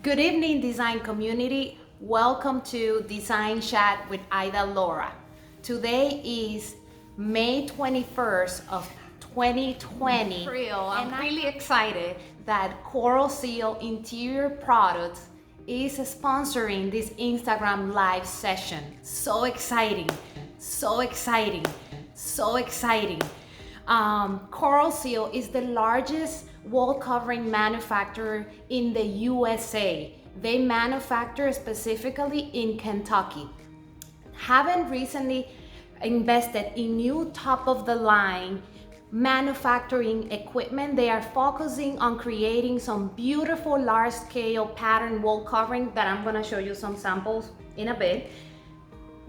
Good evening, design community. Welcome to Design Chat with Ida Laura. Today is May 21st of 2020. I'm really excited that KOROSEAL Interior Products is sponsoring this Instagram live session. So exciting, so exciting, so exciting. KOROSEAL is the largest wall covering manufacturer in the USA. They manufacture specifically in Kentucky. Having recently invested in new top of the line manufacturing equipment, they are focusing on creating some beautiful large scale pattern wall covering that I'm gonna show you some samples in a bit,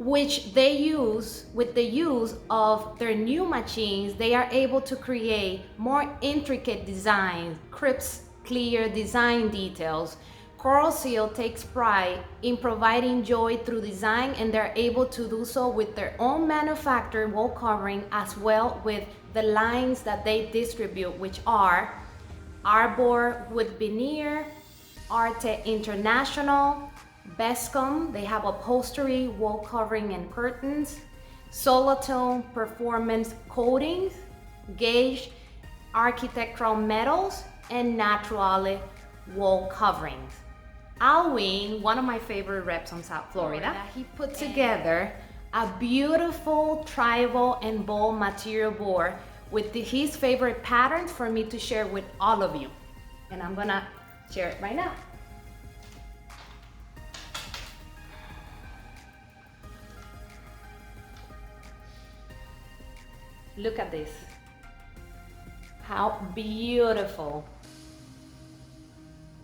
which they use with the use of their new machines. They are able to create more intricate designs, crisp, clear design details. KOROSEAL takes pride in providing joy through design, and they're able to do so with their own manufactured wall covering, as well with the lines that they distribute, which are Arbor Wood Veneer, Arte International, Bescom. They have upholstery, wall covering and curtains, Solatone Performance Coatings, Gage Architectural Metals, and Naturale Wall Coverings. Alwyn, one of my favorite reps on South Florida, he put together a beautiful tribal and bold material board with his favorite patterns for me to share with all of you. And I'm gonna share it right now. Look at this. How beautiful.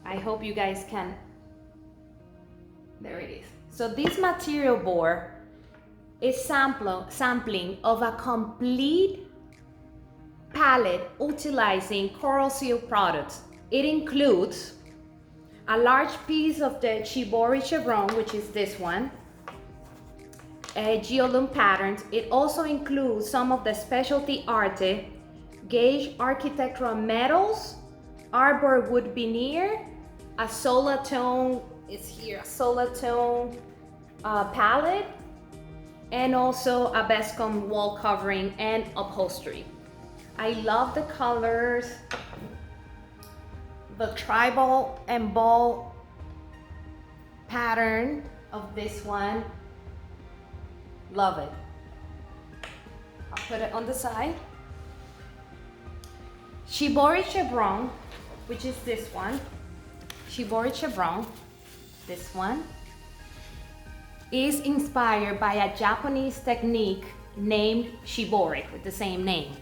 I hope you guys can. There it is. So this material board is sampling of a complete palette utilizing KOROSEAL products. It includes a large piece of the Shibori chevron, which is this one, geoloom patterns. It also includes some of the specialty Arte, Gage Architectural Metals, Arbor Wood Veneer, a Solatone is here, a Solatone palette, and also a Bescom wall covering and upholstery. I love the colors, the tribal and bold pattern of this one. Love it. I'll put it on the side. Shibori chevron, which is this one. Shibori chevron, this one, is inspired by a Japanese technique named Shibori with the same name.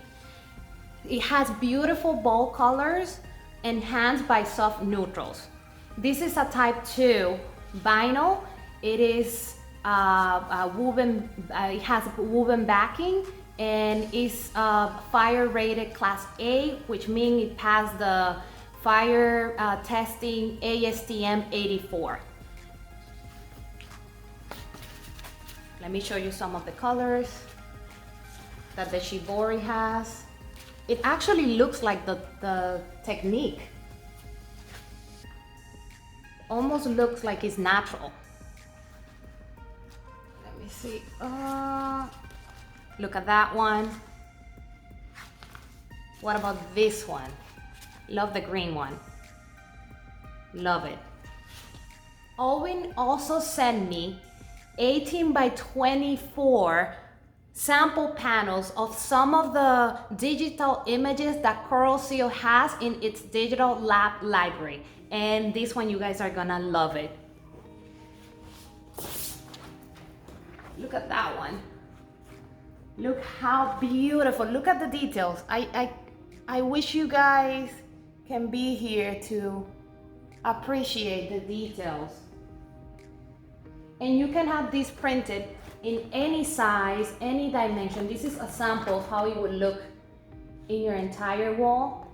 It has beautiful bold colors enhanced by soft neutrals. This is a type 2 vinyl. It is woven, it has woven backing, and is fire rated class A, which means it passed the fire testing ASTM 84. Let me show you some of the colors that the Shibori has. It actually looks like the technique. Almost looks like it's natural. Let me see. Look at that one. What about this one? Love the green one. Love it. Owen also sent me 18 by 24 sample panels of some of the digital images that KOROSEAL has in its digital lab library. And this one, you guys are gonna love it. Look at that one. Look how beautiful. Look at the details. I wish you guys can be here to appreciate the details. And you can have this printed in any size, any dimension. This is a sample of how it would look in your entire wall.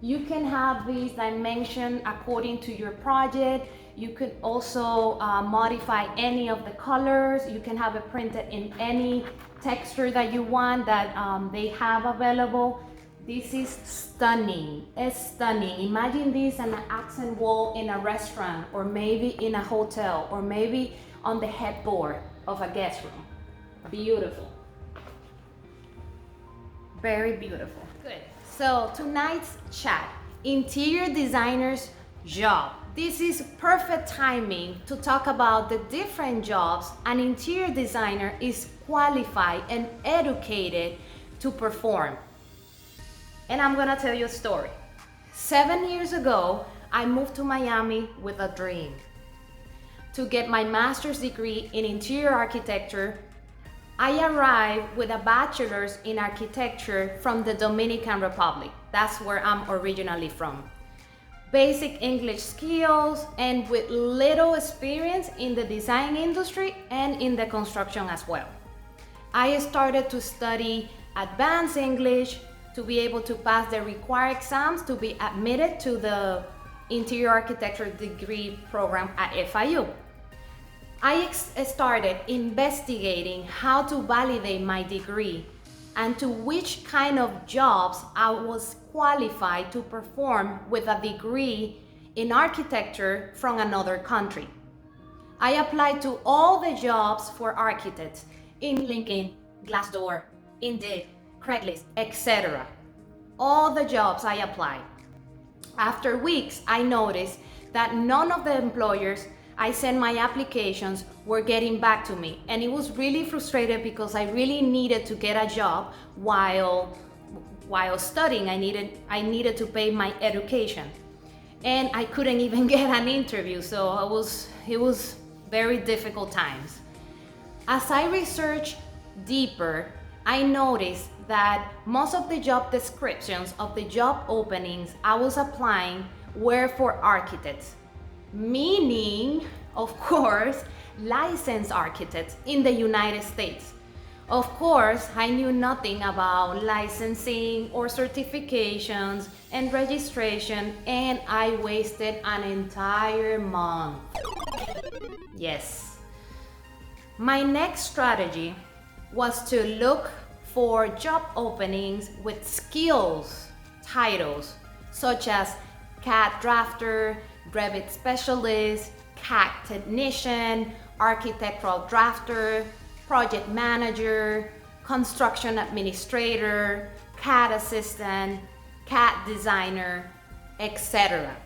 You can have these dimensions according to your project. You could also modify any of the colors. You can have it printed in any texture that you want that they have available. This is stunning. It's stunning. Imagine this on an accent wall in a restaurant, or maybe in a hotel, or maybe on the headboard of a guest room. Beautiful. Very beautiful. Good. So tonight's chat, interior designer's job. This is perfect timing to talk about the different jobs an interior designer is qualified and educated to perform. And I'm gonna tell you a story. 7 years ago, I moved to Miami with a dream to get my master's degree in interior architecture. I arrived with a bachelor's in architecture from the Dominican Republic. That's where I'm originally from. Basic English skills and with little experience in the design industry and in the construction as well. I started to study advanced English to be able to pass the required exams to be admitted to the interior architecture degree program at FIU. I started investigating how to validate my degree and to which kind of jobs I was qualified to perform with a degree in architecture from another country. I applied to all the jobs for architects in LinkedIn, Glassdoor, Indeed, Craigslist, etc. All the jobs I applied. After weeks, I noticed that none of the employers I sent my applications were getting back to me, and it was really frustrated because I really needed to get a job while studying. I needed to pay my education, and I couldn't even get an interview, so it was very difficult times. As I researched deeper, I noticed that most of the job descriptions of the job openings I was applying were for architects, meaning, of course, licensed architects in the United States. Of course, I knew nothing about licensing or certifications and registration, and I wasted an entire month. Yes. My next strategy was to look for job openings with skills titles such as CAD drafter, Revit specialist, CAD technician, architectural drafter, project manager, construction administrator, CAD assistant, CAD designer, etc.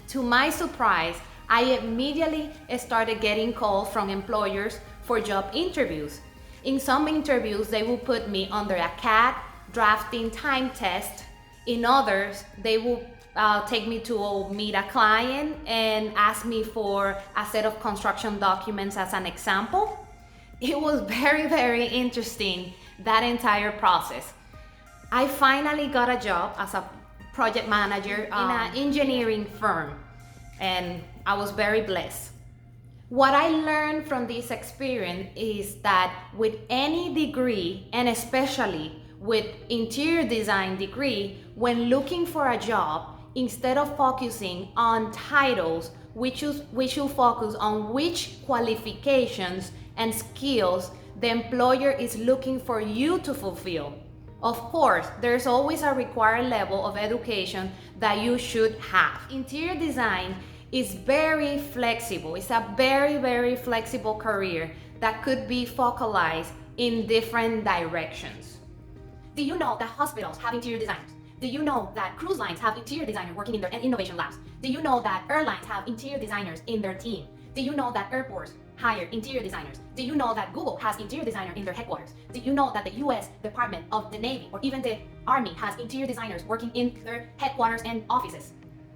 To my surprise, I immediately started getting calls from employers for job interviews. In some interviews, they will put me under a CAD drafting time test. In others, they will take me to meet a client and ask me for a set of construction documents as an example. It was very, very interesting, that entire process. I finally got a job as a project manager in an engineering firm, and I was very blessed. What I learned from this experience is that with any degree, and especially with interior design degree, when looking for a job, instead of focusing on titles, we should focus on which qualifications and skills the employer is looking for you to fulfill. Of course, there's always a required level of education that you should have. Interior design is very flexible. It's a very, very flexible career that could be focalized in different directions. Do you know that hospitals have interior designers? Do you know that cruise lines have interior designers working in their innovation labs? Do you know that airlines have interior designers in their team? Do you know that airports hire interior designers? Do you know that Google has interior designer in their headquarters? Do you know that the US Department of the Navy or even the Army has interior designers working in their headquarters and offices?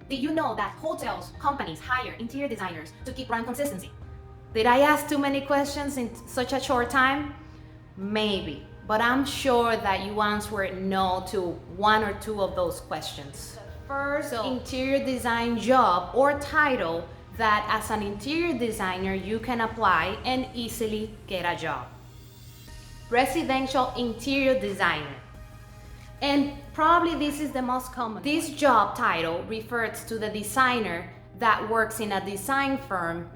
Do you know that hotels, companies hire interior designers to keep brand consistency? Did I ask too many questions in such a short time? Maybe, but I'm sure that you answered no to one or two of those questions. First, interior design job or title that as an interior designer you can apply and easily get a job. Residential interior designer. And probably this is the most common. This job title refers to the designer that works in a design firm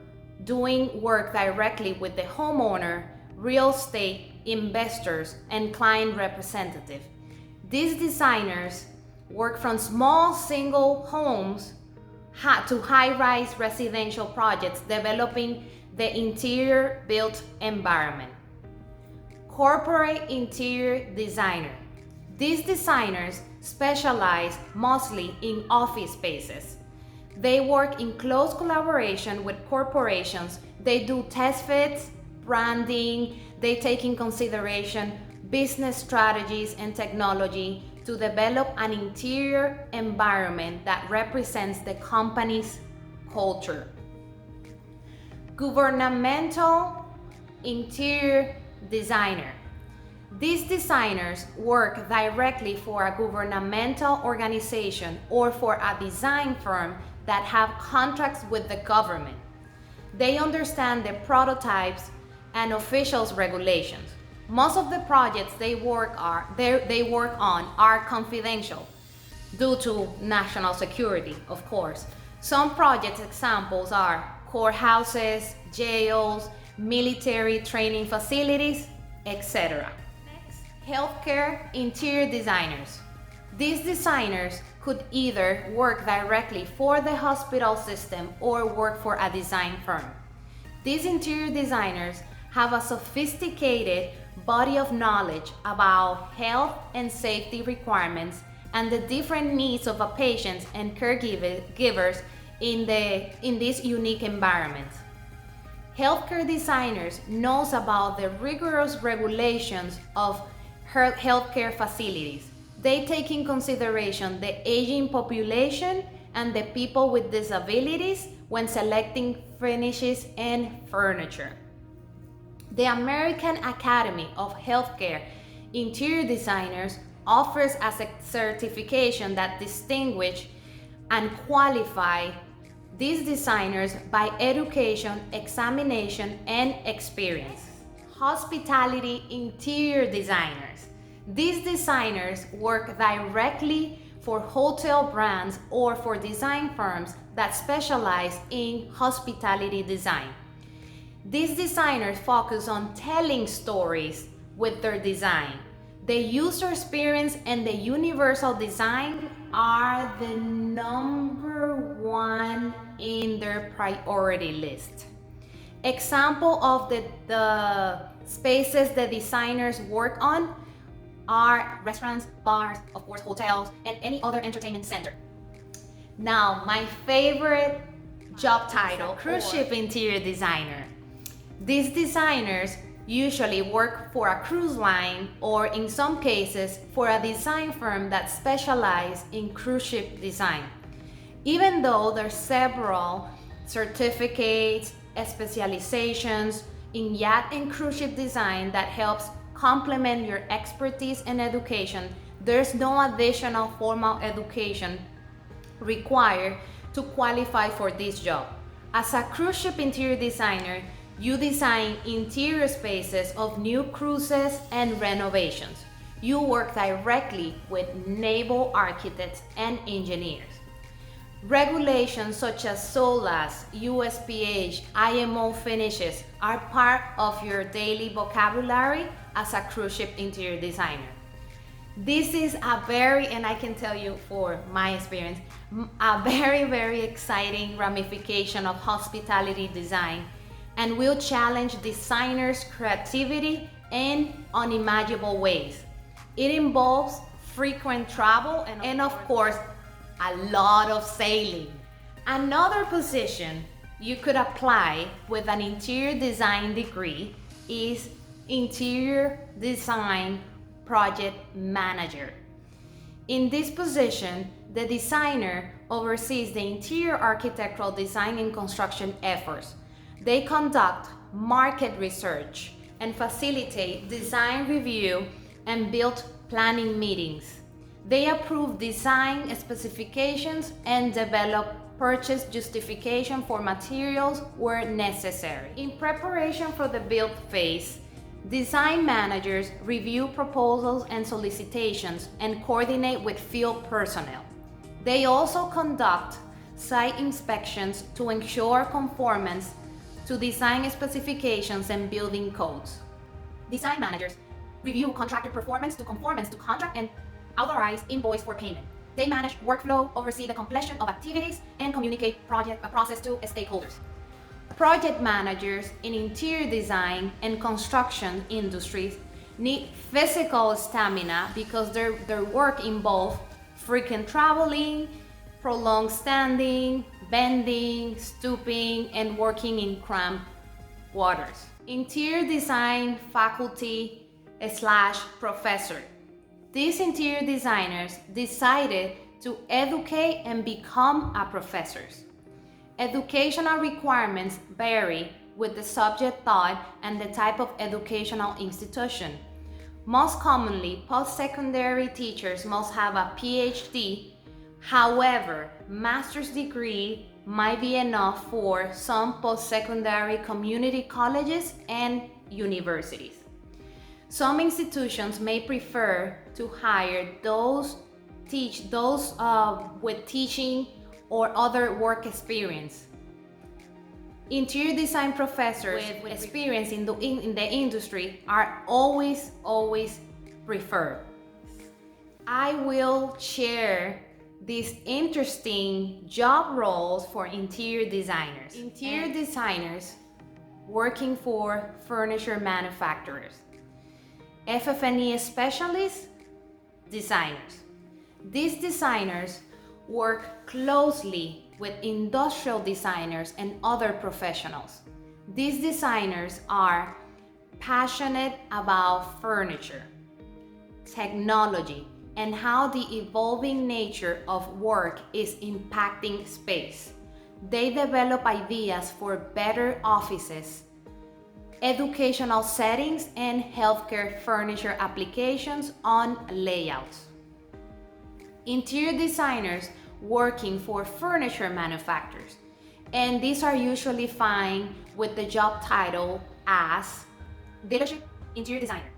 doing work directly with the homeowner, real estate investors, and client representative. These designers work from small single homes to high-rise residential projects, developing the interior built environment. Corporate interior designer. These designers specialize mostly in office spaces. They work in close collaboration with corporations. They do test fits, branding, they take in consideration business strategies and technology to develop an interior environment that represents the company's culture. Governmental interior designer. These designers work directly for a governmental organization or for a design firm that have contracts with the government. They understand the prototypes and officials' regulations. Most of the projects they work on are confidential due to national security, of course. Some project examples are courthouses, jails, military training facilities, etc. Next, healthcare interior designers. These designers could either work directly for the hospital system or work for a design firm. These interior designers have a sophisticated body of knowledge about health and safety requirements and the different needs of a patient and caregivers in this unique environment. Healthcare designers knows about the rigorous regulations of healthcare facilities. They take in consideration the aging population and the people with disabilities when selecting finishes and furniture. The American Academy of Healthcare Interior Designers offers a certification that distinguishes and qualifies these designers by education, examination, and experience. Hospitality interior designers. These designers work directly for hotel brands or for design firms that specialize in hospitality design. These designers focus on telling stories with their design. The user experience and the universal design are the number one in their priority list. Example of the spaces the designers work on are restaurants, bars, of course hotels, and any other entertainment center. Now, my favorite job title, cruise ship interior designer. These designers usually work for a cruise line or in some cases for a design firm that specializes in cruise ship design. Even though there's several certificates, specializations in yacht and cruise ship design that helps complement your expertise and education, there's no additional formal education required to qualify for this job. As a cruise ship interior designer, you design interior spaces of new cruises and renovations. You work directly with naval architects and engineers. Regulations such as SOLAS, USPH, IMO finishes are part of your daily vocabulary as a cruise ship interior designer. This is a very, and I can tell you for my experience, a very, very exciting ramification of hospitality design, and will challenge designers' creativity in unimaginable ways. It involves frequent travel and of course, a lot of sailing. Another position you could apply with an interior design degree is interior design project manager. In this position, the designer oversees the interior architectural design and construction efforts. They conduct market research and facilitate design review and build planning meetings. They approve design specifications and develop purchase justification for materials where necessary. In preparation for the build phase, design managers review proposals and solicitations and coordinate with field personnel. They also conduct site inspections to ensure conformance to design specifications and building codes. Design managers review contractor performance to conformance to contract and authorize invoice for payment. They manage workflow, oversee the completion of activities, and communicate process to stakeholders. Project managers in interior design and construction industries need physical stamina because their work involves frequent traveling, prolonged standing, bending, stooping, and working in cramped quarters. Interior design faculty / professor. These interior designers decided to educate and become a professors. Educational requirements vary with the subject taught and the type of educational institution. Most commonly, post-secondary teachers must have a PhD. However, master's degree might be enough for some post-secondary community colleges and universities. Some institutions may prefer to hire those with teaching or other work experience. Interior design professors with experience in the industry are always preferred. I will share these interesting job roles for interior designers. Interior designers working for furniture manufacturers. FF&E specialists, designers. These designers work closely with industrial designers and other professionals. These designers are passionate about furniture, technology, and how the evolving nature of work is impacting space. They develop ideas for better offices, educational settings, and healthcare furniture applications on layouts. Interior designers working for furniture manufacturers, and these are usually found with the job title as dealership interior designer,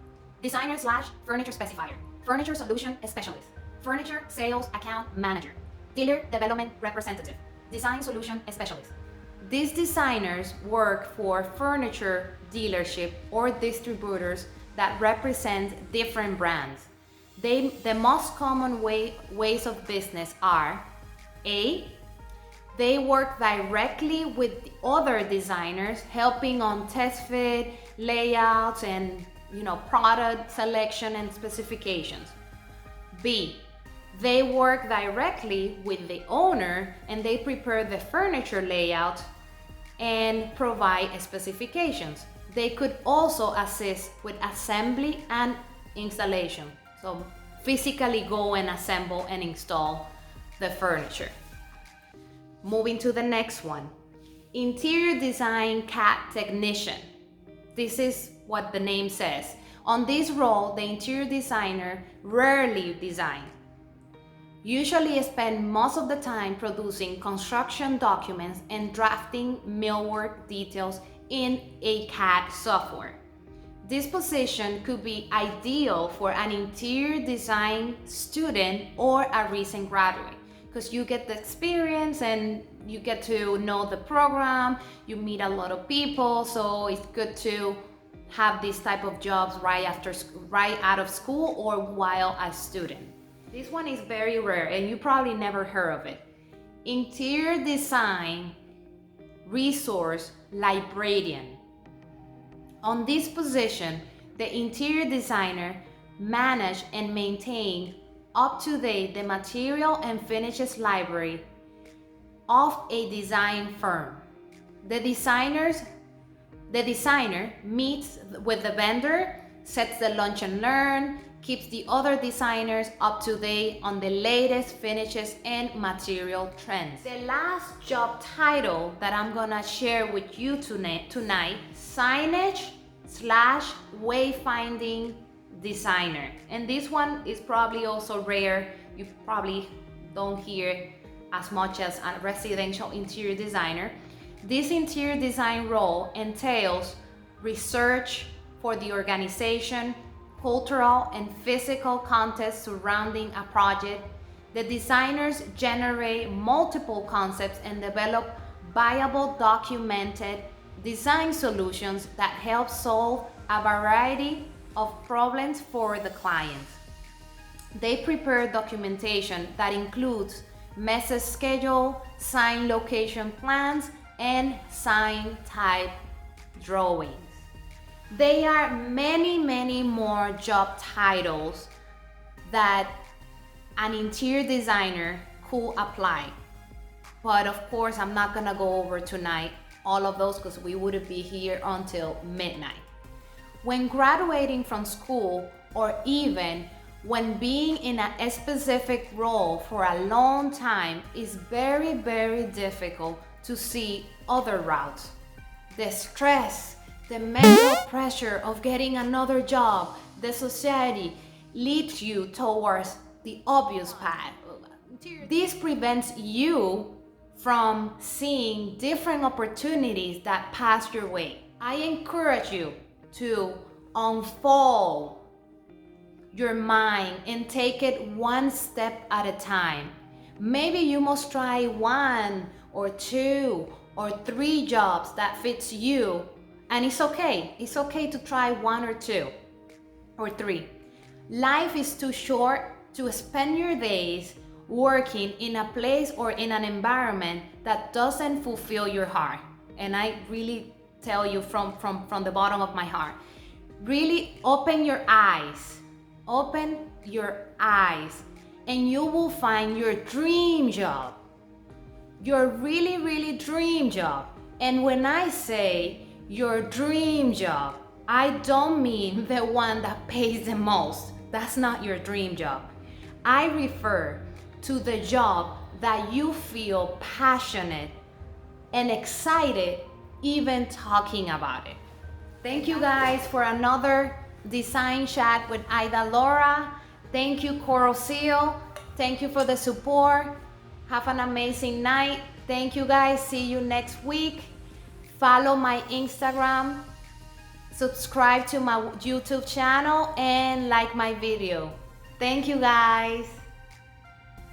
designer / furniture specifier, furniture solution specialist, furniture sales account manager, dealer development representative, design solution specialist. These designers work for furniture dealership or distributors that represent different brands. The most common ways of business are A. They work directly with other designers, helping on test fit, layouts, and product selection and specifications. B. They work directly with the owner and they prepare the furniture layout and provide specifications. They could also assist with assembly and installation. So physically go and assemble and install the furniture. Moving to the next one. Interior design CAD technician. This is what the name says. On this role, the interior designer rarely designs. Usually spend most of the time producing construction documents and drafting millwork details in a CAD software. This position could be ideal for an interior design student or a recent graduate because you get the experience and you get to know the program, you meet a lot of people, so it's good to have this type of jobs right out of school or while a student. This one is very rare and you probably never heard of it. Interior design resource librarian. On this position, the interior designer manage and maintain up to date the material and finishes library of a design firm. The designer meets with the vendor, sets the lunch and learn, keeps the other designers up to date on the latest finishes and material trends. The last job title that I'm gonna share with you tonight, Signage / Wayfinding designer. And this one is probably also rare. You probably don't hear as much as a residential interior designer. This interior design role entails research for the organization, cultural and physical context surrounding a project. The designers generate multiple concepts and develop viable documented design solutions that help solve a variety of problems for the clients. They prepare documentation that includes message schedule, sign location plans, and sign type drawings. There are many more job titles that an interior designer could apply. But of course, I'm not gonna go over tonight all of those because we wouldn't be here until midnight. When graduating from school, or even when being in a specific role for a long time, is very difficult to see other routes. The stress, the mental pressure of getting another job, the society leads you towards the obvious path. This prevents you from seeing different opportunities that pass your way. I encourage you to unfold your mind and take it one step at a time. Maybe you must try 1 or 2 or 3 jobs that fits you, and it's okay. It's okay to try 1 or 2 or 3. Life is too short to spend your days working in a place or in an environment that doesn't fulfill your heart. And I really tell you from the bottom of my heart, really open your eyes, and you will find your dream job, your really dream job. And when I say your dream job, I don't mean the one that pays the most. That's not your dream job. I refer to the job that you feel passionate and excited even talking about it. Thank you guys for another design chat with Ida Laura. Thank you, KOROSEAL. Thank you for the support. Have an amazing night. Thank you guys. See you next week. Follow my Instagram, subscribe to my YouTube channel, and like my video. Thank you guys.